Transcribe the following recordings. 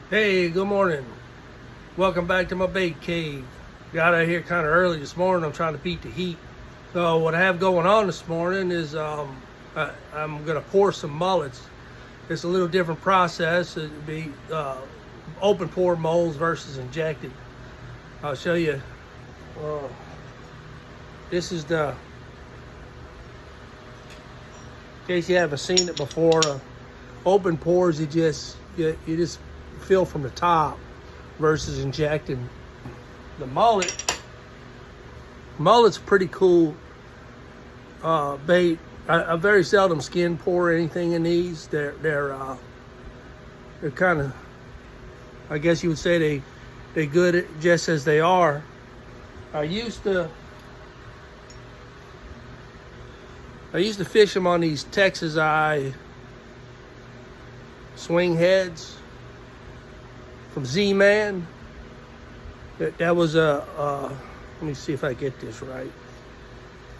Hey, good morning. Welcome back to my bait cave. Got out here kind of early this morning. I'm trying to beat the heat. So what I have going on this morning is I'm gonna pour some mullets. It's a little different process. It'd be open pour molds versus injected. I'll show you. This is the, in case you haven't seen it before, open pours. You just fill from the top versus injecting. The mullet's pretty cool bait. I very seldom skin pour anything in these. They're kind of, I guess you would say they're good just as they are. I used to fish them on these Texas Eye swing heads from Z-Man. That was let me see if I get this right.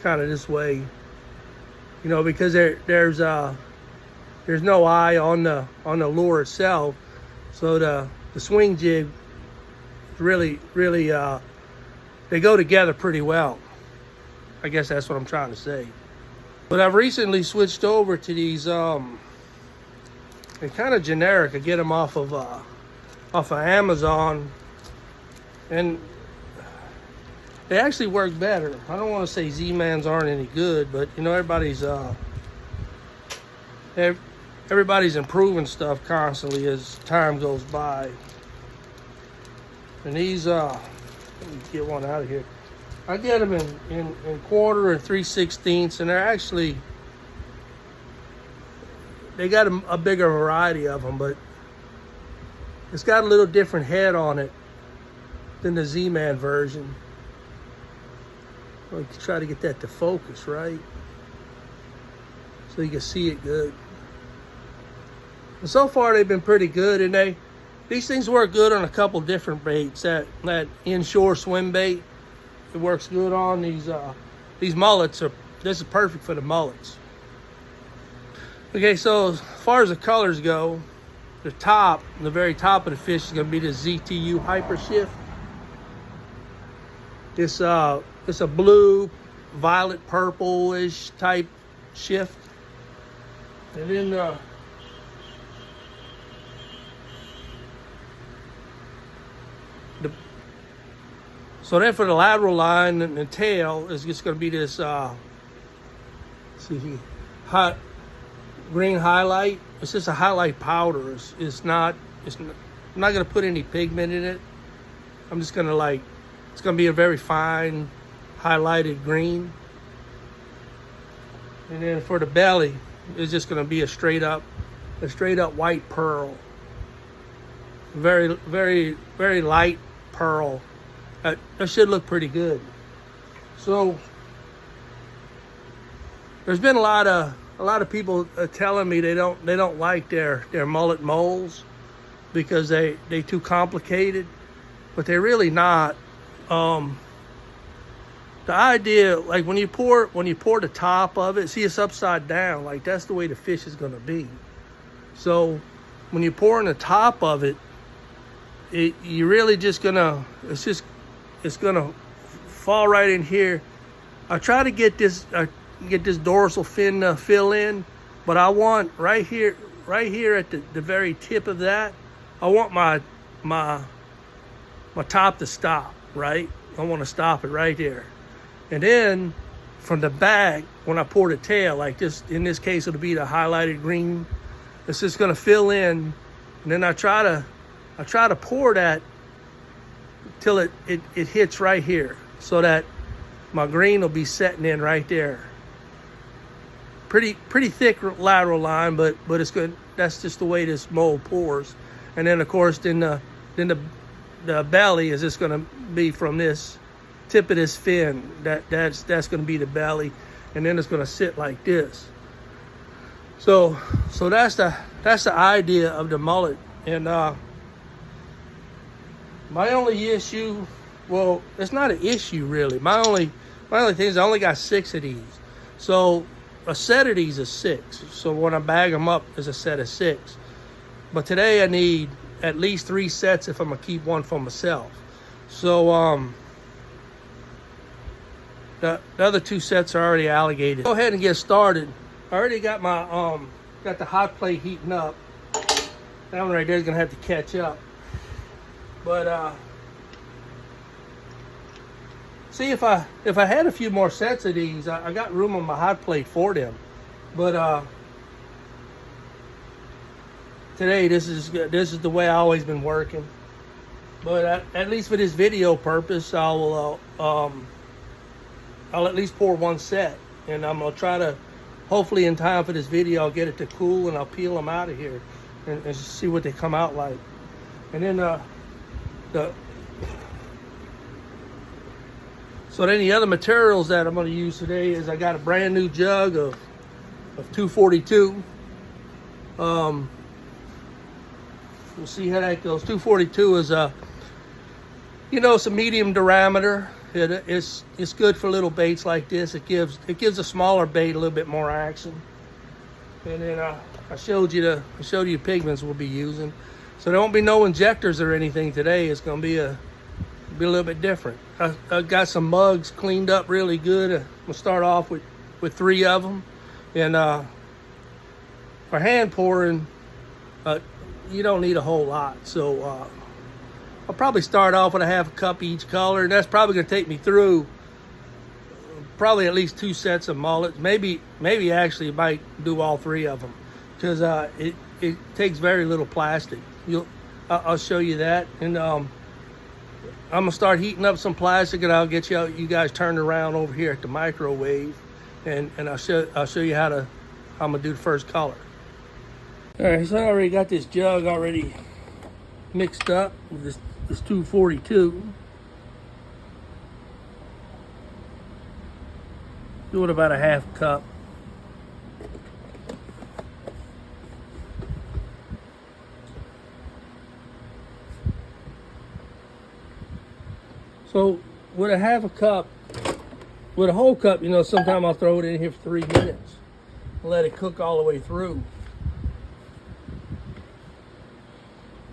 Kind of this way, you know, because there's no eye on the lure itself, so the swing jig really they go together pretty well. I guess that's what I'm trying to say. But I've recently switched over to these they're kind of generic. I get them off of Amazon, and they actually work better. I don't want to say Z-Mans aren't any good, but you know, everybody's improving stuff constantly as time goes by. And these let me get one out of here. I get them in quarter and 3/16, and they're actually, they got a bigger variety of them, but it's got a little different head on it than the Z-Man version. I'll try to get that to focus right so you can see it good. And so far they've been pretty good, and these things work good on a couple different baits. That inshore swim bait, it works good on these mullets. This is perfect for the mullets. Okay, so as far as the colors go, the very top of the fish is going to be the ZTU HyperShift. It's a blue, violet, purple-ish type shift. And then so then for the lateral line and the tail is just going to be this hot green highlight. It's just a highlight powder. I'm not going to put any pigment in it. I'm just going to it's going to be a very fine highlighted green. And then for the belly, it's just going to be a straight up white pearl. Very, very, very light pearl. That should look pretty good. So there's been a lot of people telling me they don't like their mullet molds because they too complicated, but they're really not. The idea, like when you pour the top of it, see, it's upside down. Like that's the way the fish is gonna be. So when you pour in the top of it, you're really just gonna, it's gonna fall right in here. I try to get this dorsal fin to fill in, but I want right here at the very tip of that, I want my top to stop, right? I want to stop it right there. And then from the back, when I pour the tail, like this, in this case, it'll be the highlighted green. It's just gonna fill in, and then I try to pour that till it hits right here, so that my green will be setting in right there. Pretty thick lateral line, but it's good. That's just the way this mold pours. And then of course, then the belly is just going to be from this tip of this fin. That's going to be the belly, and then it's going to sit like this. So that's the idea of the mullet. And my only issue, well, it's not an issue really. My only thing is I only got 6 of these. So a set of these is 6. So when I bag them up, it's a set of 6. But today I need at least 3 sets if I'm gonna keep one for myself. So the other 2 sets are already alligated. Go ahead and get started. I already got my got the hot plate heating up. That one right there is gonna have to catch up. But see, if I had a few more sets of these, I got room on my hot plate for them. But today this is the way I always been working. But at least for this video purpose, I'll at least pour 1 set, and I'm gonna try to, hopefully in time for this video, I'll get it to cool and I'll peel them out of here and see what they come out like. And then so then the other materials that I'm going to use today is I got a brand new jug of 242. We'll see how that goes. 242 is you know, it's a medium diameter. It's good for little baits like this. It gives a smaller bait a little bit more action. And then I showed you the pigments we'll be using. So there won't be no injectors or anything today. It's going to be a little bit different. I got some mugs cleaned up really good. I'm gonna start off with 3 of them. And for hand pouring, you don't need a whole lot. So I'll probably start off with a half a cup each color, and that's probably gonna take me through probably at least 2 sets of mullets. Maybe actually might do all 3 of them, because it takes very little plastic. I'll show you that. And I'm gonna start heating up some plastic, and I'll get you guys turned around over here at the microwave, and I'll show you how I'm gonna do the first color. All right, so I already got this jug already mixed up with this 242. Do it about a half cup. So with a half a cup, with a whole cup, you know, sometimes I'll throw it in here for 3 minutes and let it cook all the way through.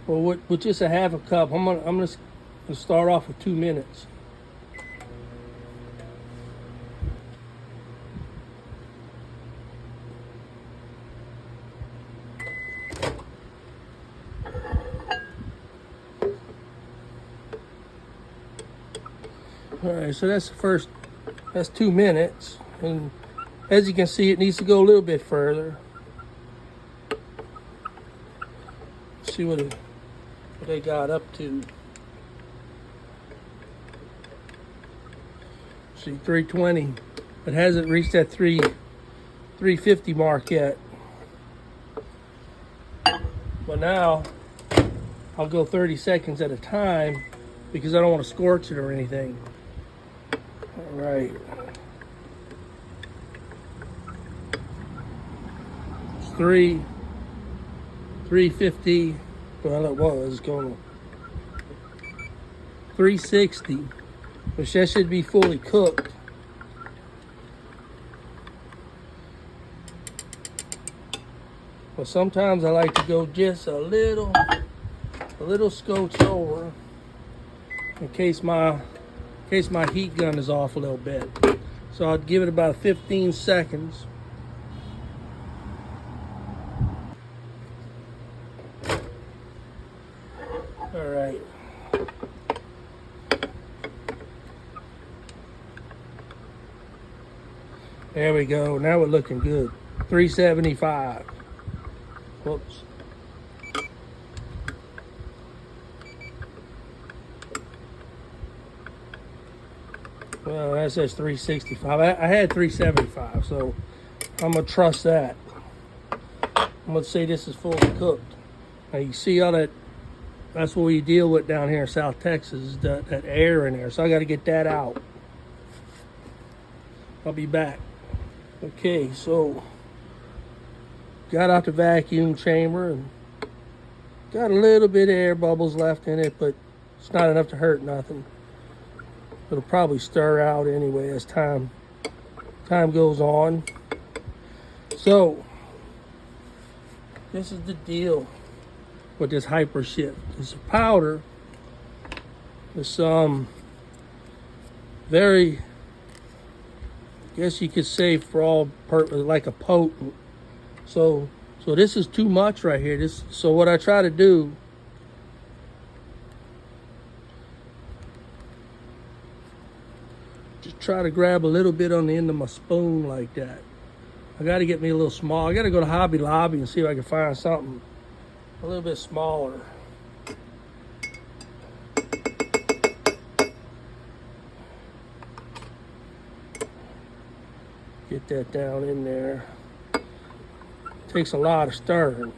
Well, with just a half a cup, I'm gonna start off with 2 minutes. All right, so that's 2 minutes, and as you can see, it needs to go a little bit further. See what they got up to. See, 320. It hasn't reached that 350 mark yet. But now I'll go 30 seconds at a time because I don't want to scorch it or anything. All right. It's 350. Well, it was going 360, which that should be fully cooked. But sometimes I like to go just a little scotch over in case my heat gun is off a little bit. So I'd give it about 15 seconds. All right. There we go. Now we're looking good. 375. Whoops. Well, that says 365. I had 375, so I'm gonna trust that. I'm gonna say this is fully cooked. Now you see all that. That's what we deal with down here in South Texas, that air in there. So I got to get that out. I'll be back. Okay, so got out the vacuum chamber and got a little bit of air bubbles left in it, but it's not enough to hurt nothing. It'll probably stir out anyway as time goes on. So this is the deal. with this HyperShift. This powder is very, I guess you could say for all purpose, like a potent. So this is too much right here. So what I try to do, just try to grab a little bit on the end of my spoon like that. I got to get me a little small. I got to go to Hobby Lobby and see if I can find something a little bit smaller. Get that down in there. Takes a lot of stirring.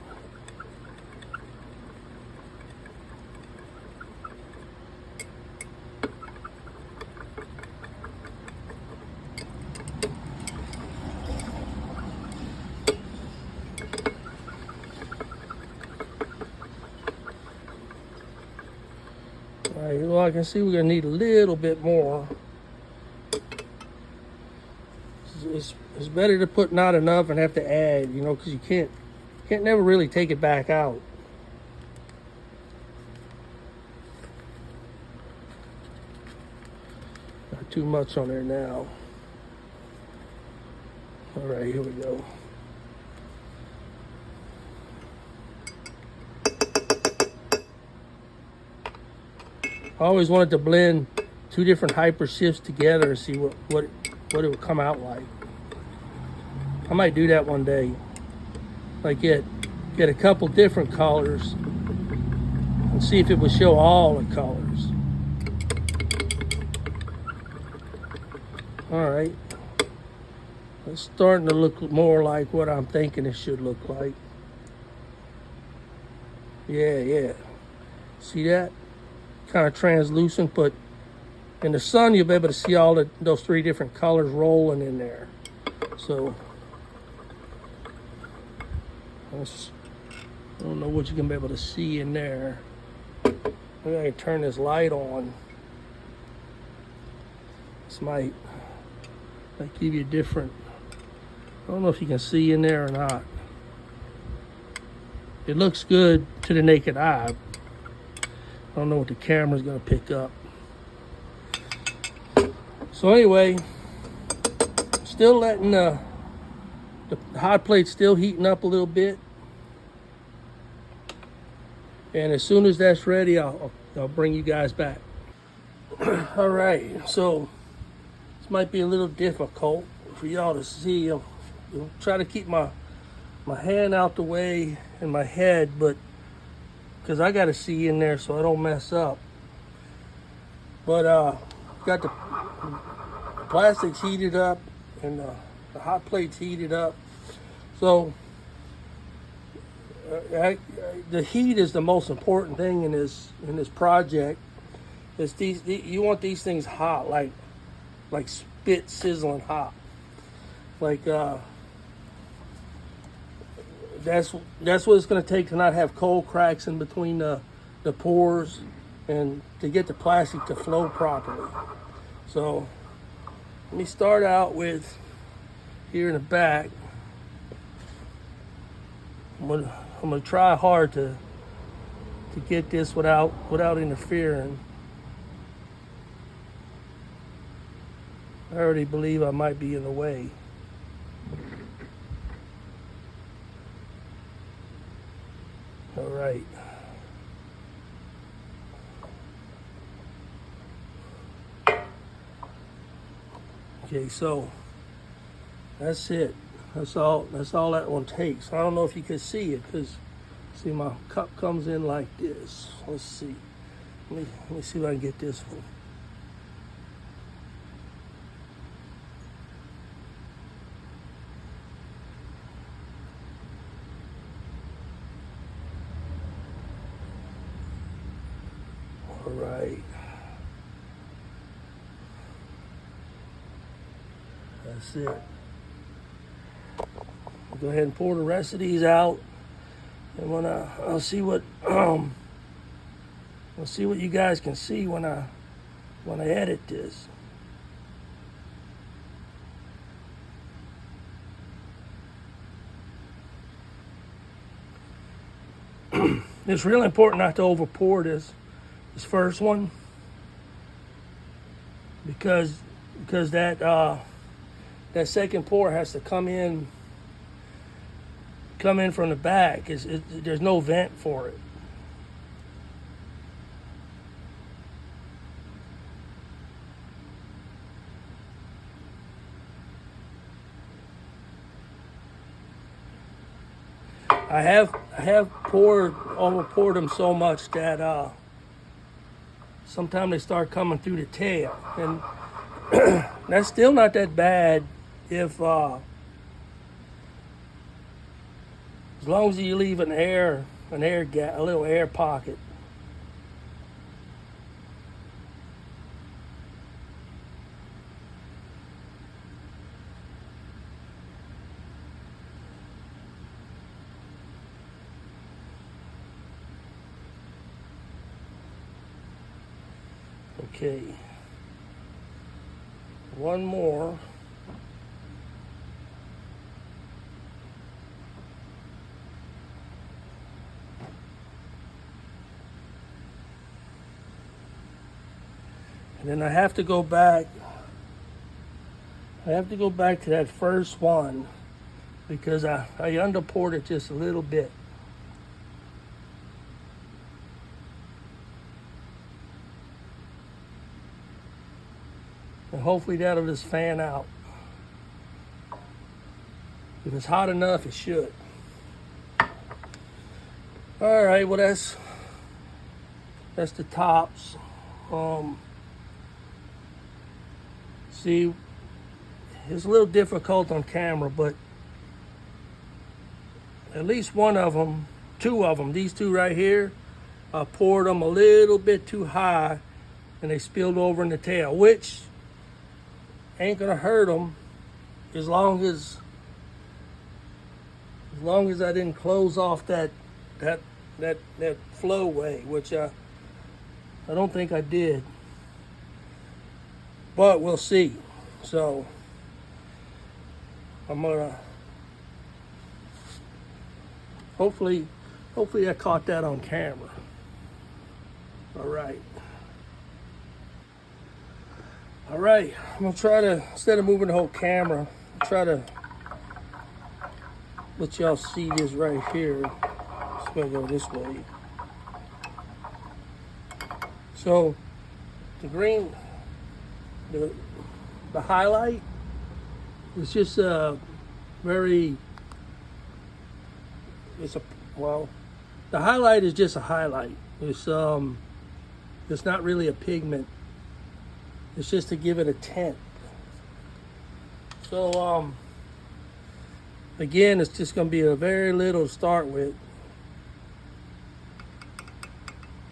All right, well, I can see we're gonna need a little bit more. It's better to put not enough and have to add, you know, because you can't never really take it back out. Not too much on there now. All right, here we go. I always wanted to blend two different HyperShifts together and see what it would come out like. I might do that one day. Like get a couple different colors and see if it would show all the colors. All right. It's starting to look more like what I'm thinking it should look like. Yeah. See that? Kind of translucent, but in the sun you'll be able to see all those three different colors rolling in there. So I don't know what you can be able to see in there. Maybe I can turn this light on. This might give you a different, I don't know if you can see in there or not. It looks good to the naked eye. I don't know what the camera's gonna pick up. So anyway, still letting the hot plate still heating up a little bit. And as soon as that's ready, I'll bring you guys back. All right, so this might be a little difficult for y'all to see. I'll try to keep my hand out the way and my head, but because I got to see in there so I don't mess up. But got the plastics heated up and the hot plate's heated up. So the heat is the most important thing in this project. It's you want these things hot, like spit sizzling hot. Like that's what it's going to take to not have cold cracks in between the pores and to get the plastic to flow properly. So let me start out with here in the back. I'm gonna try hard to get this without interfering. I already believe I might be in the way. All right. Okay, so that's it. That's all that one takes. I don't know if you can see it because see my cup comes in like this. Let's see. Let me see if I can get this one. All right. That's it. I'll go ahead and pour the rest of these out, and when I'll see what you guys can see when I edit this. It's really important not to over pour this first one, because that second pour has to come in from the back. There's no vent for it. I have over poured them so much that sometimes they start coming through the tail, and that's still not that bad if as long as you leave an air gap, a little air pocket. Okay, one more. And then I have to go back. I have to go back to that first one because I under poured it just a little bit. And hopefully that'll just fan out. If it's hot enough, it should. All right, well that's the tops. See, it's a little difficult on camera, but at least one of them, two of them, these two right here, I poured them a little bit too high and they spilled over in the tail, which ain't gonna hurt them as long as I didn't close off that flowway, which I don't think I did, but we'll see. So I'm gonna hopefully I caught that on camera. All right, I'm gonna try to, instead of moving the whole camera, try to let y'all see this right here. It's gonna go this way. So the green, the highlight is just the highlight is just a highlight. It's not really a pigment. It's just to give it a tint. So again, it's just going to be a very little to start with.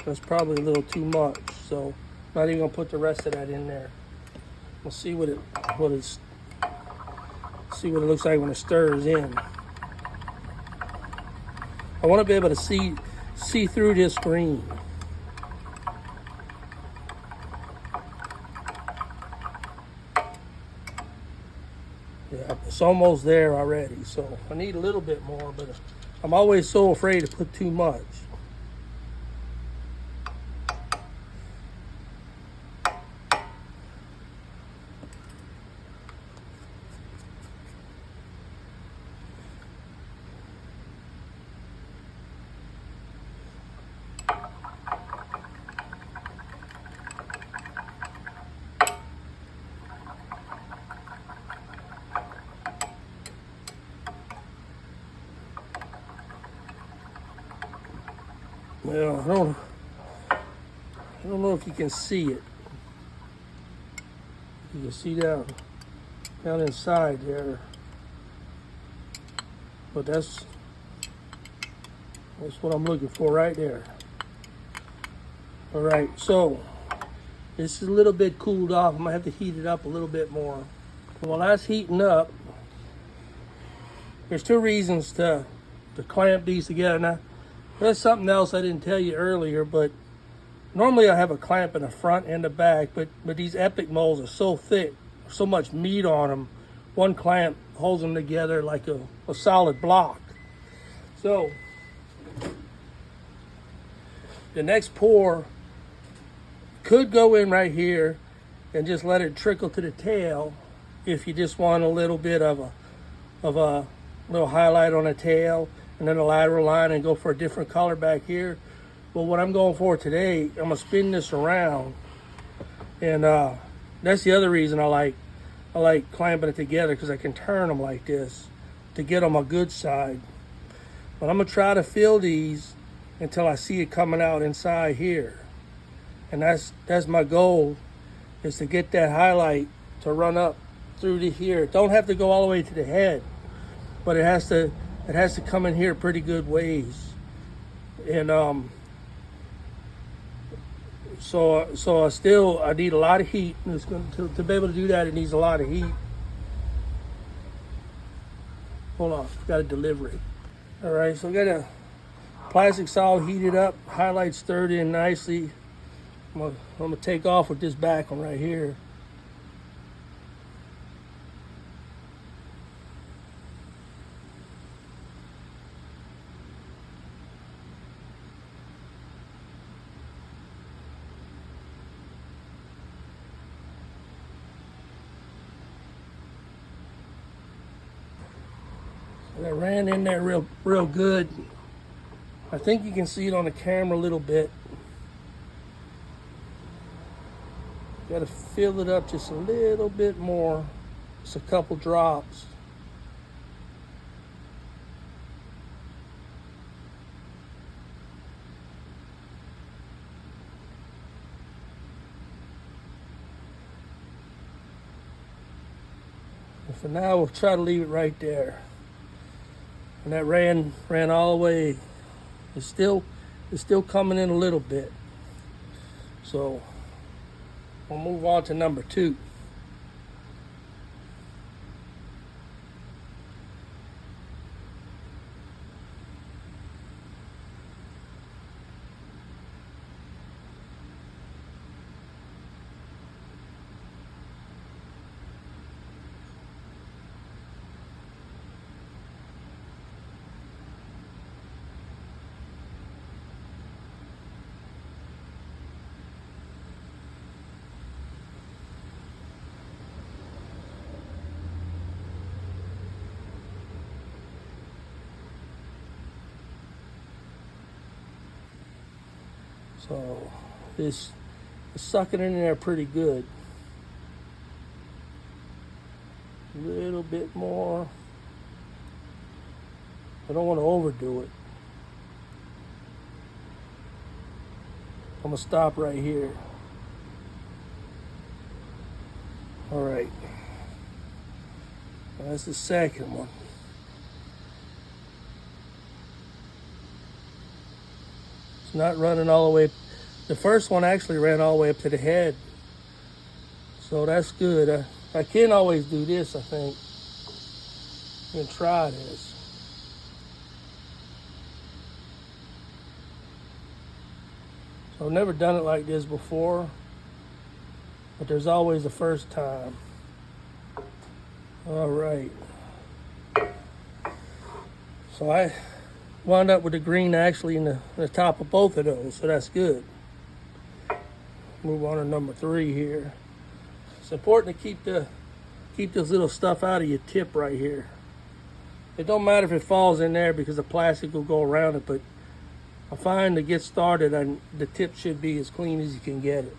That's probably a little too much, so I'm not even going to put the rest of that in there. We'll see what it looks like when it stirs in. I want to be able to see through this green. Yeah, it's almost there already, so I need a little bit more, but I'm always so afraid to put too much. Well, I don't know if you can see it. You can see down inside there, but that's what I'm looking for right there. All right, so this is a little bit cooled off. I'm gonna have to heat it up a little bit more. While that's heating up, there's two reasons to clamp these together. Now, there's something else I didn't tell you earlier, but normally I have a clamp in the front and the back, but these EPIC molds are so thick, so much meat on them, one clamp holds them together like a solid block. So the next pour could go in right here and just let it trickle to the tail if you just want a little bit of a little highlight on the tail and then a lateral line and go for a different color back here. But what I'm going for today, I'm gonna spin this around, and that's the other reason I like clamping it together, because I can turn them like this to get on my good side. But I'm gonna try to fill these until I see it coming out inside here. And that's my goal, is to get that highlight to run up through to here. It don't have to go all the way to the head, but it has to come in here pretty good ways. And so I need a lot of heat. And it's going to be able to do that, it needs a lot of heat. Hold on, got a delivery. All right, so I got a plastic's all heated up, highlight stirred in nicely. I'm gonna take off with this back one right here. So that ran in there real good. I think you can see it on the camera a little bit. Got to fill it up just a little bit more, just a couple drops. And for now, we'll try to leave it right there. And that ran all the way. It's still coming in a little bit. So we'll move on to number 2. So this is sucking in there pretty good. A little bit more. I don't want to overdo it. I'm gonna stop right here. All right. That's the second one. Not running all the way. The first one actually ran all the way up to the head, so that's good. I can always do this, I think. You can try this. So I've never done it like this before, but there's always a first time. All right. So I wound up with the green actually in the top of both of those, so that's good. Move on to number 3 here. It's important to keep this little stuff out of your tip right here. It don't matter if it falls in there because the plastic will go around it, but I find to get started, and the tip should be as clean as you can get it.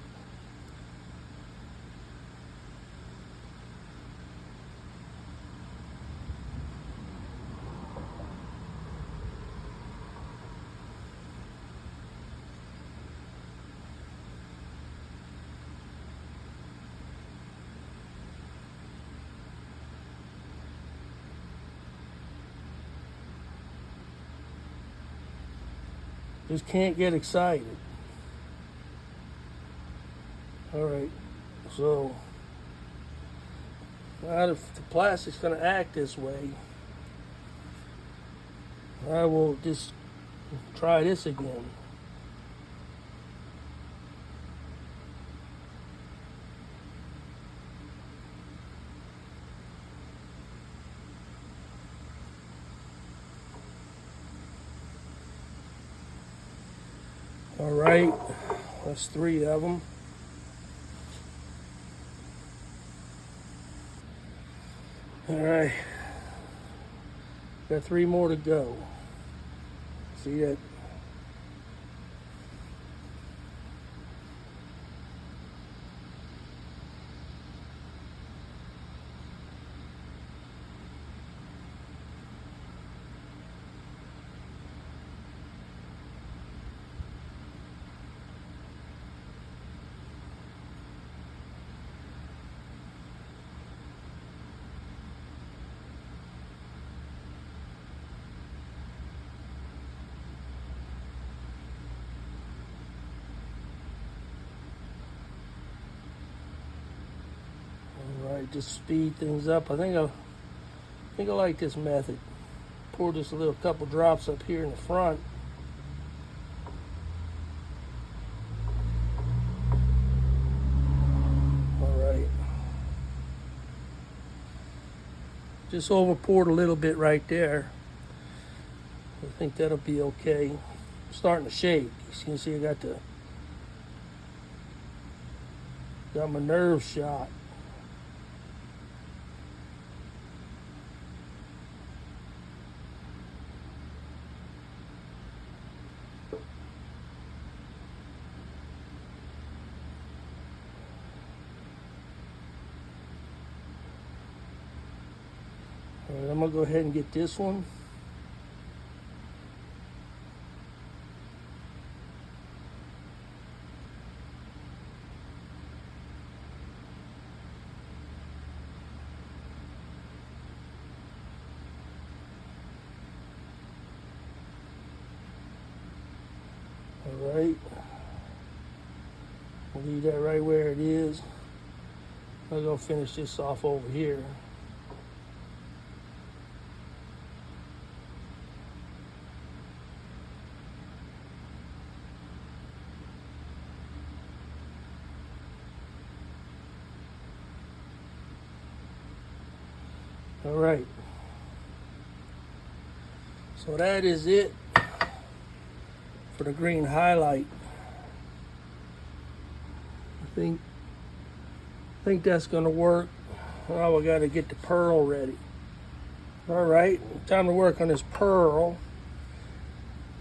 Just can't get excited. All right, so now if the plastic's gonna act this way, I will just try this again. All right, that's 3 of them. All right, got 3 more to go. See that? Alright, just speed things up. I think I like this method. Pour just a little couple drops up here in the front. Alright. Just over poured a little bit right there. I think that'll be okay. I'm starting to shake. You can see I got my nerves shot. All right, I'm gonna go ahead and get this one. All right, we'll leave that right where it is. I'm gonna finish this off over here. All right, so that is it for the green highlight. I think that's gonna work. Oh, we gotta get the pearl ready. All right, time to work on this pearl.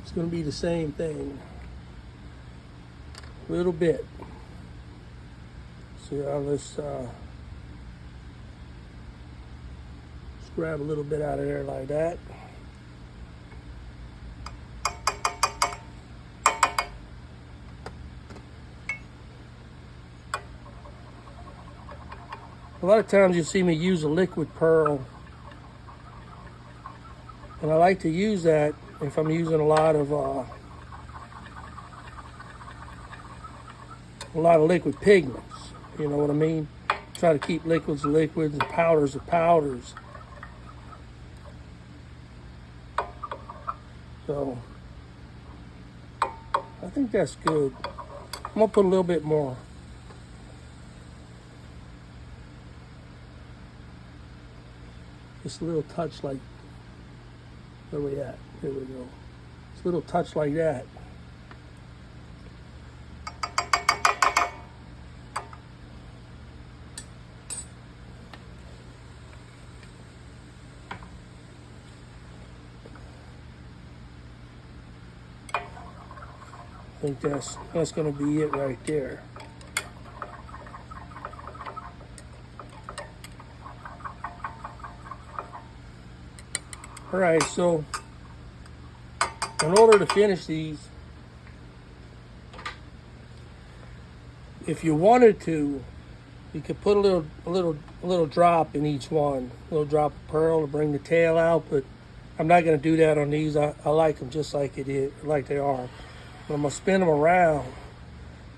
It's gonna be the same thing. A little bit. So let's grab a little bit out of there like that. A lot of times you see me use a liquid pearl, and I like to use that if I'm using a lot of liquid pigments. You know what I mean? Try to keep liquids liquids and powders powders. So I think that's good. I'm gonna put a little bit more. Just a little touch like, where we at? Here we go. Just a little touch like that. I think that's gonna be it right there. All right, so in order to finish these, if you wanted to, you could put a little drop in each one, a little drop of pearl to bring the tail out. But I'm not going to do that on these. I like them just like it is, like they are. But I'm gonna spin them around,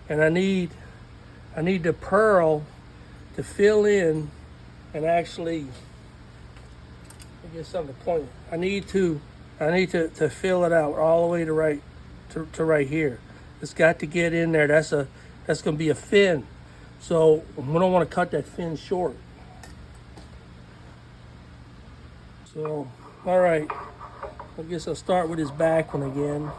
and I need the pearl to fill in and actually. Get something to point. I need to fill it out all the way to right here. It's got to get in there. That's gonna be a fin. So we don't want to cut that fin short. So all right, I guess I'll start with this back one again.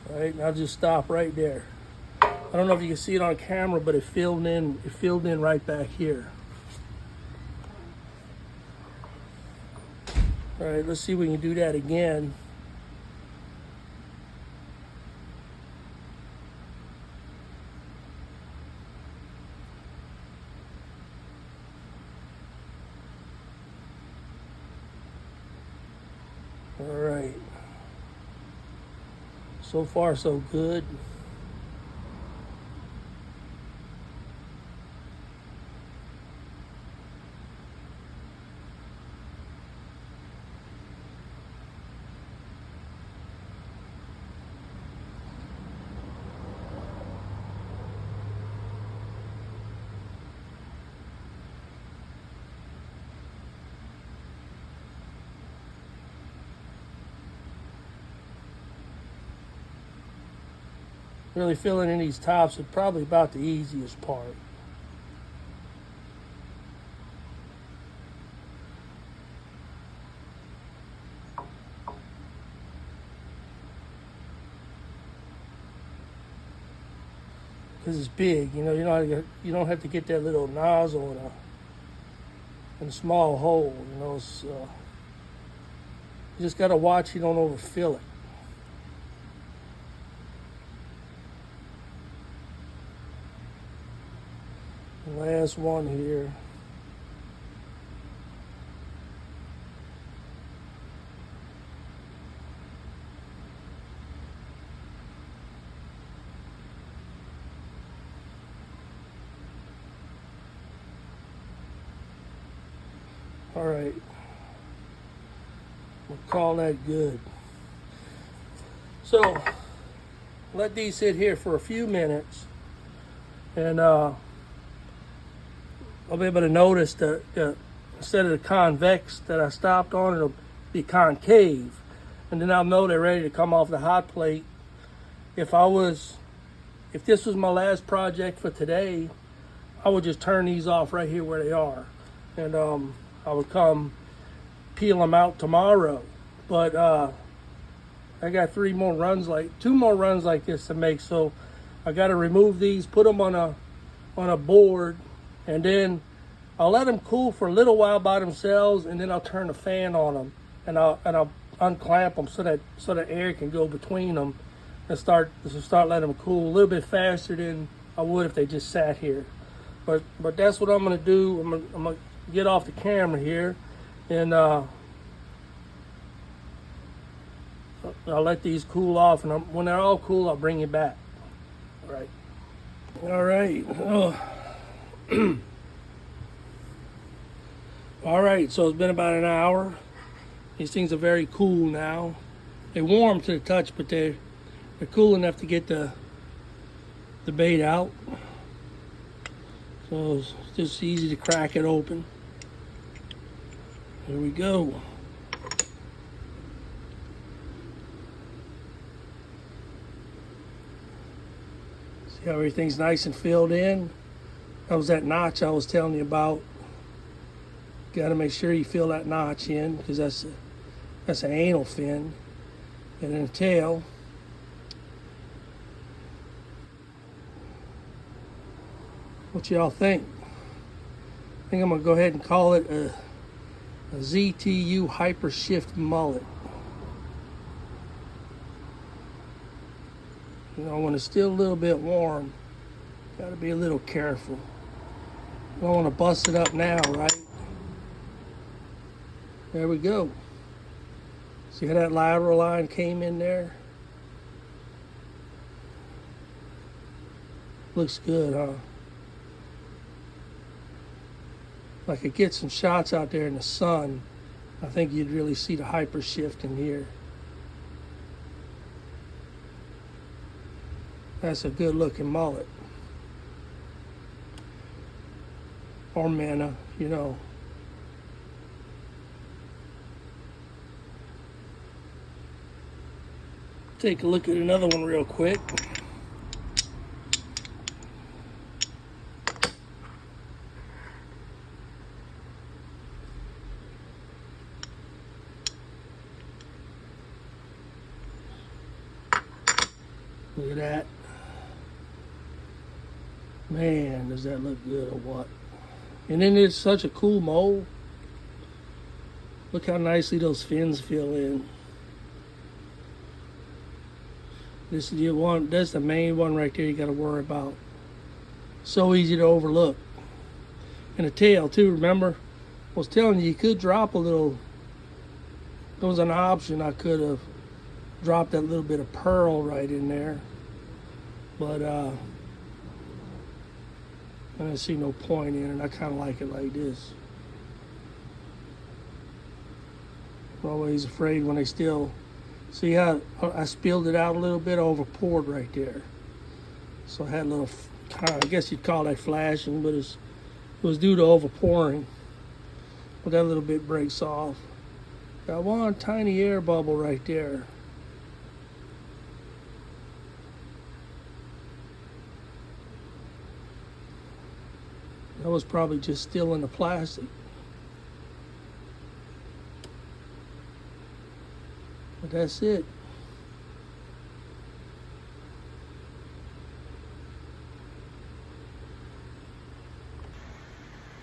All right, and I'll just stop right there. I don't know if you can see it on camera, but it filled in right back here. All right, let's see if we can do that again. All right. So far, so good. Really filling in these tops is probably about the easiest part. Because it's big, you know, you don't have to get that little nozzle in a small hole, you know. It's, you just got to watch you don't overfill it. Last one here. All right, we'll call that good. So let these sit here for a few minutes, and I'll be able to notice that instead of the convex that I stopped on, it'll be concave, and then I'll know they're ready to come off the hot plate. If this was my last project for today, I would just turn these off right here where they are, and I would come peel them out tomorrow. But I got two more runs like this to make, so I got to remove these, put them on a board, and then I'll let them cool for a little while by themselves, and then I'll turn the fan on them, and I'll unclamp them so that air can go between them and start letting them cool a little bit faster than I would if they just sat here. But that's what I'm gonna do. I'm gonna get off the camera here, and I'll let these cool off, and when they're all cool, I'll bring you back. All right. Oh. All right, so it's been about an hour. These things are very cool now. They're warm to the touch, but they're cool enough to get the bait out. So it's just easy to crack it open. Here we go. See how everything's nice and filled in? That was that notch I was telling you about. Got to make sure you fill that notch in, because that's an anal fin. And then the tail. What y'all think? I think I'm gonna go ahead and call it a ZTU HyperShift Mullet. You know, when it's still a little bit warm, gotta be a little careful. Don't want to bust it up now, right? There we go. See how that lateral line came in there? Looks good, huh? If I could get some shots out there in the sun, I think you'd really see the HyperShift in here. That's a good looking mullet. Or manna, you know. Take a look at another one real quick. Look at that. Man, does that look good or what? And then it's such a cool mold. Look how nicely those fins fill in. This is your one. That's the main one right there you got to worry about. So easy to overlook. And the tail too. Remember, I was telling you could drop a little. There was an option. I could have dropped that little bit of pearl right in there, but I didn't see no point in it. I kind of like it like this. I'm always afraid when they still. See how I spilled it out a little bit, over poured right there. So I had a little, I guess you'd call that flashing, but it was due to over pouring. But that little bit breaks off. Got one tiny air bubble right there. That was probably just still in the plastic. But that's it.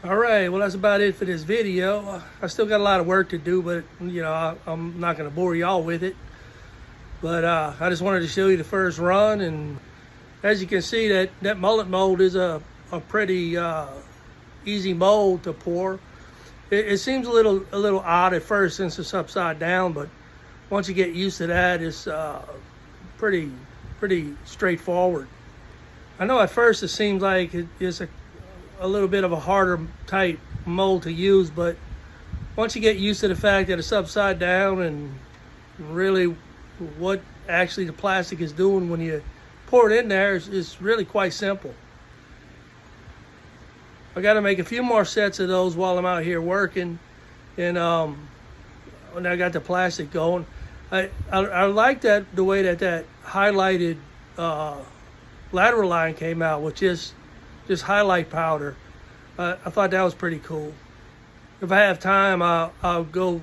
All right, well, that's about it for this video. I still got a lot of work to do, but you know, I'm not going to bore y'all with it. But I just wanted to show you the first run, and as you can see, that mullet mold is a pretty easy mold to pour. It seems a little odd at first since it's upside down, but once you get used to that, it's pretty straightforward. I know at first it seems like it's a little bit of a harder type mold to use, but once you get used to the fact that it's upside down and really what actually the plastic is doing when you pour it in there is really quite simple. I got to make a few more sets of those while I'm out here working, and when I got the plastic going. I like the way that highlighted lateral line came out with just highlight powder. I thought that was pretty cool. If I have time, I'll go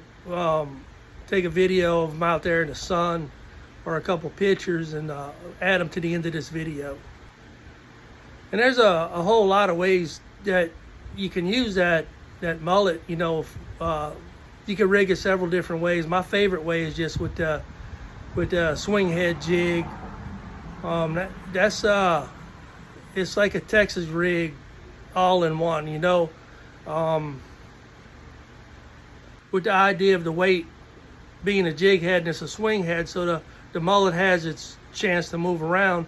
take a video of them out there in the sun or a couple pictures and add them to the end of this video. And there's a whole lot of ways that you can use that mullet. You know, you can rig it several different ways. My favorite way is just with the swing head jig. It's like a Texas rig all in one, you know, with the idea of the weight being a jig head and it's a swing head, so the mullet has its chance to move around.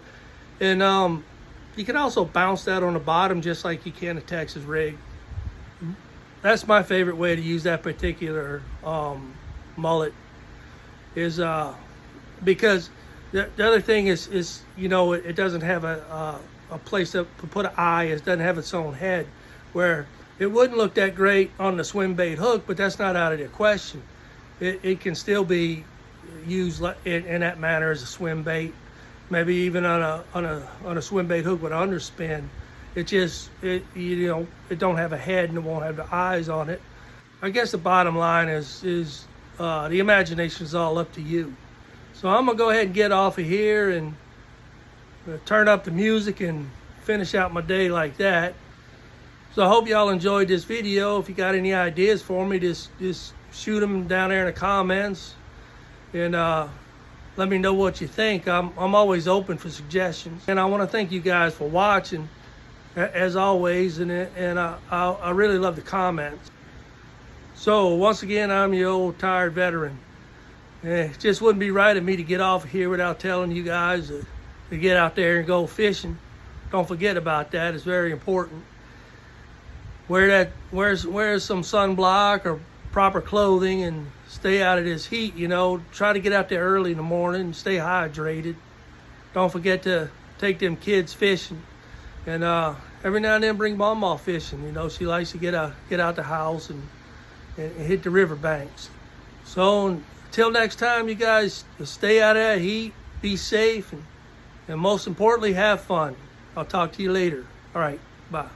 And you can also bounce that on the bottom just like you can a Texas rig. That's my favorite way to use that particular mullet, is because the other thing is you know, it doesn't have a place to put an eye. It doesn't have its own head, where it wouldn't look that great on the swim bait hook, but that's not out of the question. It can still be used in that manner as a swim bait, maybe even on a swim bait hook with underspin. You know, it don't have a head and it won't have the eyes on it. I guess the bottom line is the imagination is all up to you. So I'm gonna go ahead and get off of here and turn up the music and finish out my day like that. So I hope y'all enjoyed this video. If you got any ideas for me, just shoot them down there in the comments, and let me know what you think. I'm always open for suggestions, and I want to thank you guys for watching as always, and I really love the comments. So once again, I'm your old tired veteran. It just wouldn't be right of me to get off here without telling you guys to get out there and go fishing. Don't forget about that. It's very important. Wear some sunblock or proper clothing and stay out of this heat. You know, try to get out there early in the morning and stay hydrated. Don't forget to take them kids fishing, and every now and then bring Mama fishing. You know, she likes to get out the house and hit the river banks. So until next time, you guys, stay out of that heat, be safe, and most importantly, have fun. I'll talk to you later. All right, bye.